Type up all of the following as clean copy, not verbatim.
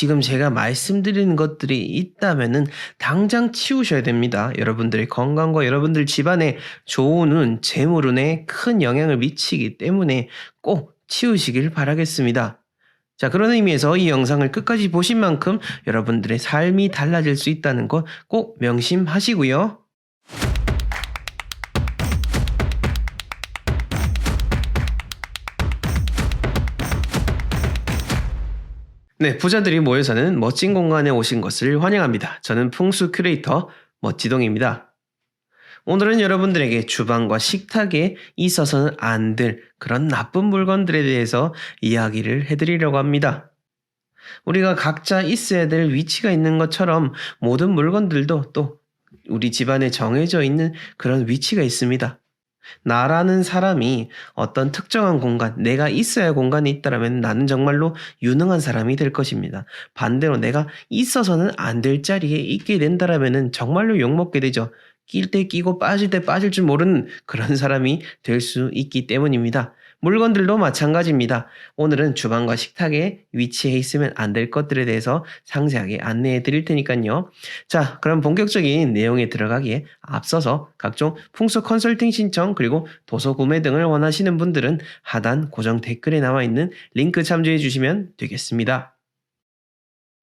지금 제가 말씀드리는 것들이 있다면은 당장 치우셔야 됩니다. 여러분들의 건강과 여러분들 집안에 좋은 운, 재물운에 큰 영향을 미치기 때문에 꼭 치우시길 바라겠습니다. 자, 그런 의미에서 이 영상을 끝까지 보신 만큼 여러분들의 삶이 달라질 수 있다는 것 꼭 명심하시고요. 네, 부자들이 모여 사는 멋진 공간에 오신 것을 환영합니다. 저는 풍수 큐레이터 멋지동입니다. 오늘은 여러분들에게 주방과 식탁에 있어서는 안 될 그런 나쁜 물건들에 대해서 이야기를 해드리려고 합니다. 우리가 각자 있어야 될 위치가 있는 것처럼 모든 물건들도 또 우리 집안에 정해져 있는 그런 위치가 있습니다. 나라는 사람이 어떤 특정한 공간, 내가 있어야 할 공간이 있다면 나는 정말로 유능한 사람이 될 것입니다. 반대로 내가 있어서는 안 될 자리에 있게 된다면 정말로 욕먹게 되죠. 낄 때 끼고 빠질 때 빠질 줄 모르는 그런 사람이 될 수 있기 때문입니다. 물건들도 마찬가지입니다. 오늘은 주방과 식탁에 위치해 있으면 안 될 것들에 대해서 상세하게 안내해 드릴 테니까요. 자, 그럼 본격적인 내용에 들어가기에 앞서서 각종 풍수 컨설팅 신청 그리고 도서 구매 등을 원하시는 분들은 하단 고정 댓글에 나와 있는 링크 참조해 주시면 되겠습니다.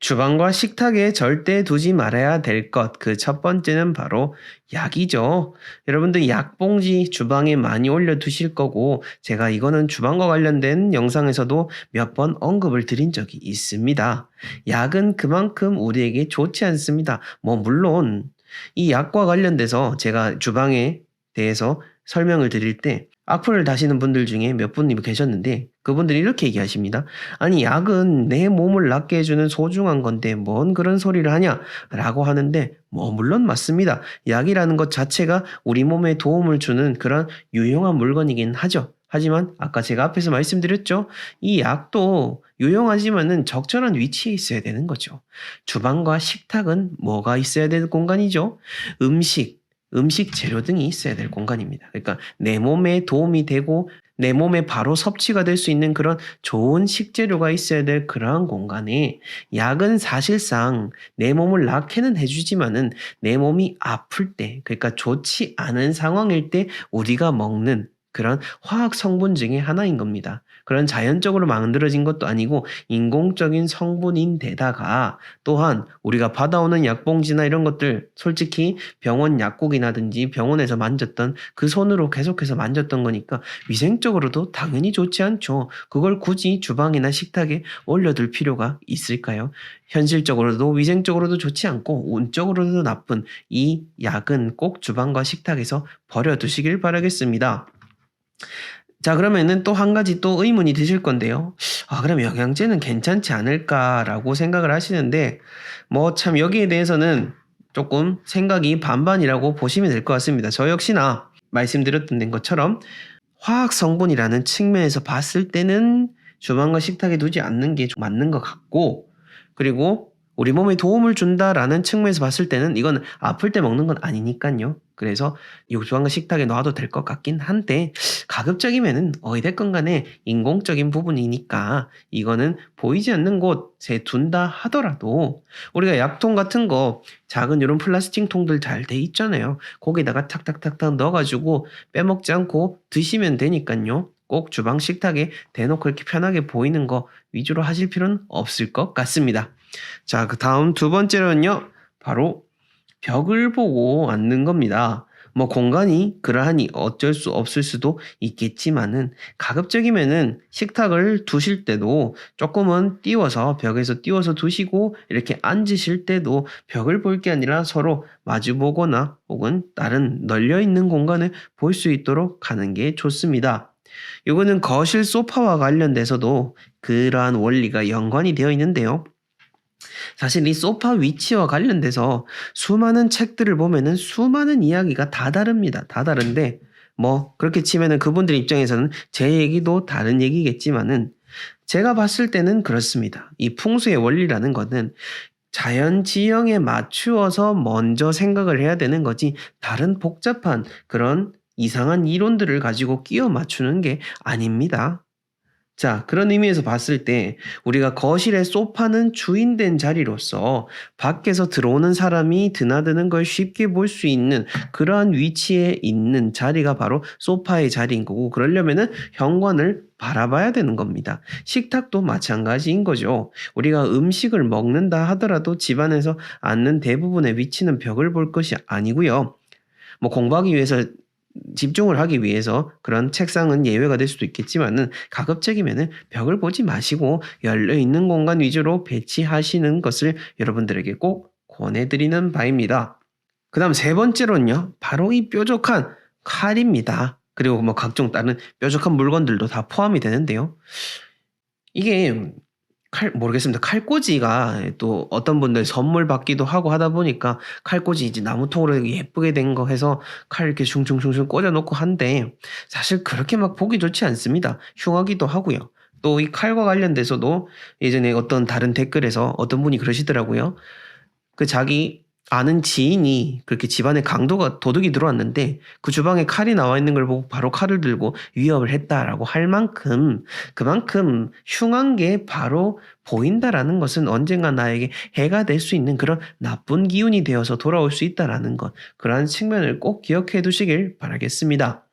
주방과 식탁에 절대 두지 말아야 될 것, 그 첫 번째는 바로 약이죠. 여러분들 약봉지 주방에 많이 올려두실 거고, 제가 이거는 주방과 관련된 영상에서도 몇 번 언급을 드린 적이 있습니다. 약은 그만큼 우리에게 좋지 않습니다. 물론, 이 약과 관련돼서 제가 주방에 대해서 설명을 드릴 때, 악플을 다시는 분들 중에 몇 분이 계셨는데 그분들이 이렇게 얘기하십니다. 아니 약은 내 몸을 낫게 해주는 소중한 건데 뭔 그런 소리를 하냐 라고 하는데 물론 맞습니다. 약이라는 것 자체가 우리 몸에 도움을 주는 그런 유용한 물건이긴 하죠. 하지만 아까 제가 앞에서 말씀드렸죠. 이 약도 유용하지만은 적절한 위치에 있어야 되는 거죠. 주방과 식탁은 뭐가 있어야 되는 공간이죠? 음식 재료 등이 있어야 될 공간입니다. 그러니까 내 몸에 도움이 되고 내 몸에 바로 섭취가 될 수 있는 그런 좋은 식재료가 있어야 될 그러한 공간에 약은 사실상 내 몸을 낫게는 해주지만은 내 몸이 아플 때, 그러니까 좋지 않은 상황일 때 우리가 먹는 그런 화학 성분 중에 하나인 겁니다. 그런 자연적으로 만들어진 것도 아니고 인공적인 성분인데다가 또한 우리가 받아오는 약봉지나 이런 것들 솔직히 병원 약국이라든지 병원에서 만졌던 그 손으로 계속해서 만졌던 거니까 위생적으로도 당연히 좋지 않죠. 그걸 굳이 주방이나 식탁에 올려둘 필요가 있을까요? 현실적으로도 위생적으로도 좋지 않고 운적으로도 나쁜 이 약은 꼭 주방과 식탁에서 버려두시길 바라겠습니다. 자, 그러면은 또 한 가지 또 의문이 드실 건데요. 그럼 영양제는 괜찮지 않을까라고 생각을 하시는데, 참 여기에 대해서는 조금 생각이 반반이라고 보시면 될 것 같습니다. 저 역시나 말씀드렸던 것처럼 화학 성분이라는 측면에서 봤을 때는 주방과 식탁에 두지 않는 게 맞는 것 같고, 그리고 우리 몸에 도움을 준다라는 측면에서 봤을 때는 이건 아플 때 먹는 건 아니니까요. 그래서 이 주방과 식탁에 놔도 될 것 같긴 한데 가급적이면은 어찌됐건 간에 인공적인 부분이니까 이거는 보이지 않는 곳에 둔다 하더라도 우리가 약통 같은 거 작은 이런 플라스틱 통들 잘 돼 있잖아요. 거기다가 탁탁탁탁 넣어가지고 빼먹지 않고 드시면 되니까요. 꼭 주방 식탁에 대놓고 이렇게 편하게 보이는 거 위주로 하실 필요는 없을 것 같습니다. 자, 그 다음 두 번째로는요. 바로 벽을 보고 앉는 겁니다. 공간이 그러하니 어쩔 수 없을 수도 있겠지만은 가급적이면은 식탁을 두실 때도 조금은 벽에서 띄워서 두시고 이렇게 앉으실 때도 벽을 볼 게 아니라 서로 마주보거나 혹은 다른 널려 있는 공간을 볼 수 있도록 하는 게 좋습니다. 이거는 거실 소파와 관련돼서도 그러한 원리가 연관이 되어 있는데요. 사실 이 소파 위치와 관련돼서 수많은 책들을 보면은 수많은 이야기가 다 다릅니다. 다 다른데 그렇게 치면은 그분들 입장에서는 제 얘기도 다른 얘기겠지만은 제가 봤을 때는 그렇습니다. 이 풍수의 원리라는 거는 자연 지형에 맞추어서 먼저 생각을 해야 되는 거지 다른 복잡한 그런 이상한 이론들을 가지고 끼워 맞추는 게 아닙니다. 자, 그런 의미에서 봤을 때 우리가 거실의 소파는 주인된 자리로서 밖에서 들어오는 사람이 드나드는 걸 쉽게 볼 수 있는 그러한 위치에 있는 자리가 바로 소파의 자리인 거고, 그러려면은 현관을 바라봐야 되는 겁니다. 식탁도 마찬가지인 거죠. 우리가 음식을 먹는다 하더라도 집안에서 앉는 대부분의 위치는 벽을 볼 것이 아니고요. 뭐 공부하기 위해서 집중을 하기 위해서 그런 책상은 예외가 될 수도 있겠지만은 가급적이면은 벽을 보지 마시고 열려 있는 공간 위주로 배치하시는 것을 여러분들에게 꼭 권해드리는 바입니다. 그다음 세 번째로는요, 바로 이 뾰족한 칼입니다. 그리고 뭐 각종 다른 뾰족한 물건들도 다 포함이 되는데요. 이게 모르겠습니다. 칼꽂이가 또 어떤 분들 선물 받기도 하고 하다 보니까 칼꽂이 이제 나무통으로 예쁘게 된 거 해서 칼 이렇게 슝슝슝슝 꽂아 놓고 한데, 사실 그렇게 막 보기 좋지 않습니다. 흉하기도 하고요. 또 이 칼과 관련돼서도 예전에 어떤 다른 댓글에서 어떤 분이 그러시더라고요. 그 자기 아는 지인이 그렇게 집안에 강도가 도둑이 들어왔는데 그 주방에 칼이 나와 있는 걸 보고 바로 칼을 들고 위협을 했다라고 할 만큼, 그만큼 흉한 게 바로 보인다라는 것은 언젠가 나에게 해가 될 수 있는 그런 나쁜 기운이 되어서 돌아올 수 있다라는 것, 그러한 측면을 꼭 기억해 두시길 바라겠습니다.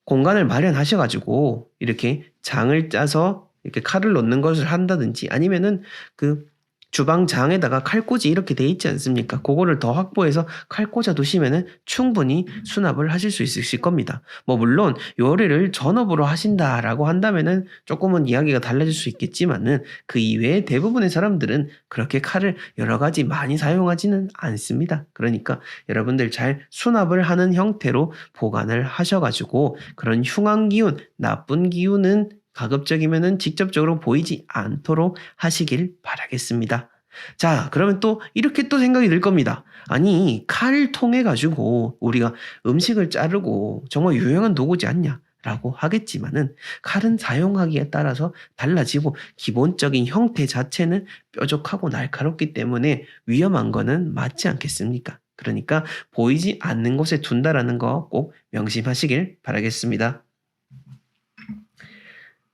공간을 마련하셔가지고 이렇게 장을 짜서 이렇게 칼을 넣는 것을 한다든지, 아니면은 그 주방장에다가 칼꽂이 이렇게 돼 있지 않습니까? 그거를 더 확보해서 칼 꽂아 두시면은 충분히 수납을 하실 수 있으실 겁니다. 뭐 물론 요리를 전업으로 하신다라고 한다면은 조금은 이야기가 달라질 수 있겠지만은 그 이외에 대부분의 사람들은 그렇게 칼을 여러 가지 많이 사용하지는 않습니다. 그러니까 여러분들 잘 수납을 하는 형태로 보관을 하셔가지고 그런 흉한 기운, 나쁜 기운은 가급적이면은 직접적으로 보이지 않도록 하시길 바라겠습니다. 자, 그러면 또 이렇게 또 생각이 들 겁니다. 아니, 칼을 통해 가지고 우리가 음식을 자르고 정말 유용한 도구지 않냐? 라고 하겠지만은 칼은 사용하기에 따라서 달라지고 기본적인 형태 자체는 뾰족하고 날카롭기 때문에 위험한 거는 맞지 않겠습니까? 그러니까 보이지 않는 곳에 둔다라는 거 꼭 명심하시길 바라겠습니다.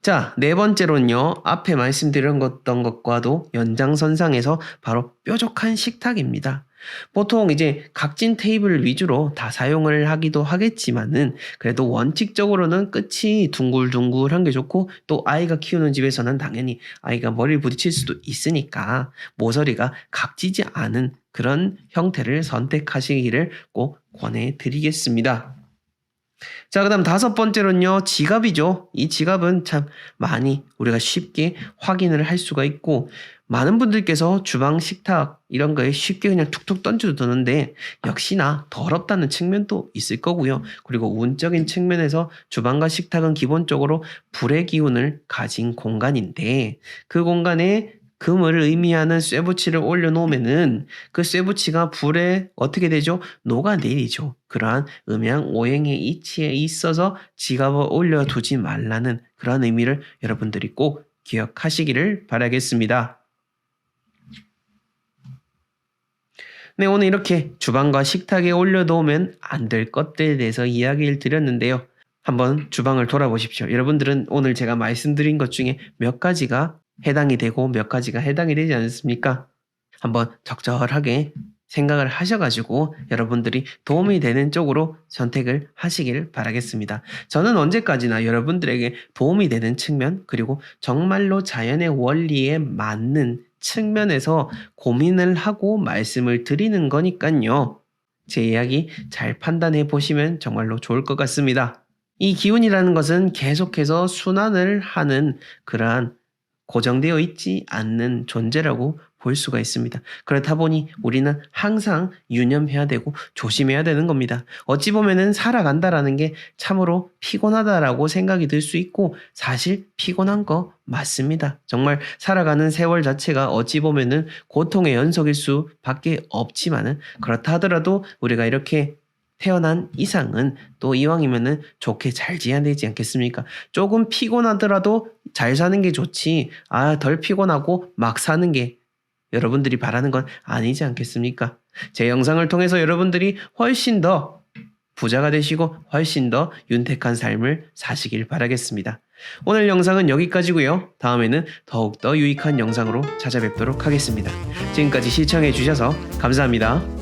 자, 네 번째로는요, 앞에 말씀드렸던 것과도 연장선상에서 바로 뾰족한 식탁입니다. 보통 이제 각진 테이블 위주로 다 사용을 하기도 하겠지만은 그래도 원칙적으로는 끝이 둥글둥글한 게 좋고, 또 아이가 키우는 집에서는 당연히 아이가 머리를 부딪힐 수도 있으니까 모서리가 각지지 않은 그런 형태를 선택하시기를 꼭 권해드리겠습니다. 자, 그다음 다섯 번째로는요, 지갑이죠. 이 지갑은 참 많이 우리가 쉽게 확인을 할 수가 있고, 많은 분들께서 주방 식탁 이런 거에 쉽게 그냥 툭툭 던져두는데 역시나 더럽다는 측면도 있을 거고요. 그리고 운적인 측면에서 주방과 식탁은 기본적으로 불의 기운을 가진 공간인데, 그 공간에 금을 의미하는 쇠붙이를 올려놓으면은 그 쇠붙이가 불에 어떻게 되죠? 녹아내리죠. 그러한 음양 오행의 이치에 있어서 지갑을 올려두지 말라는 그러한 의미를 여러분들이 꼭 기억하시기를 바라겠습니다. 네, 오늘 이렇게 주방과 식탁에 올려놓으면 안 될 것들에 대해서 이야기를 드렸는데요. 한번 주방을 돌아보십시오. 여러분들은 오늘 제가 말씀드린 것 중에 몇 가지가 해당이 되고 몇 가지가 해당이 되지 않습니까? 한번 적절하게 생각을 하셔가지고 여러분들이 도움이 되는 쪽으로 선택을 하시길 바라겠습니다. 저는 언제까지나 여러분들에게 도움이 되는 측면, 그리고 정말로 자연의 원리에 맞는 측면에서 고민을 하고 말씀을 드리는 거니까요. 제 이야기 잘 판단해 보시면 정말로 좋을 것 같습니다. 이 기운이라는 것은 계속해서 순환을 하는 그러한 고정되어 있지 않는 존재라고 볼 수가 있습니다. 그렇다 보니 우리는 항상 유념해야 되고 조심해야 되는 겁니다. 어찌 보면은 살아간다라는 게 참으로 피곤하다라고 생각이 들 수 있고, 사실 피곤한 거 맞습니다. 정말 살아가는 세월 자체가 어찌 보면은 고통의 연속일 수밖에 없지만은, 그렇다 하더라도 우리가 이렇게 태어난 이상은 또 이왕이면은 좋게 잘 지어야 되지 않겠습니까? 조금 피곤하더라도 잘 사는 게 좋지, 덜 피곤하고 막 사는 게 여러분들이 바라는 건 아니지 않겠습니까? 제 영상을 통해서 여러분들이 훨씬 더 부자가 되시고 훨씬 더 윤택한 삶을 사시길 바라겠습니다. 오늘 영상은 여기까지고요. 다음에는 더욱더 유익한 영상으로 찾아뵙도록 하겠습니다. 지금까지 시청해 주셔서 감사합니다.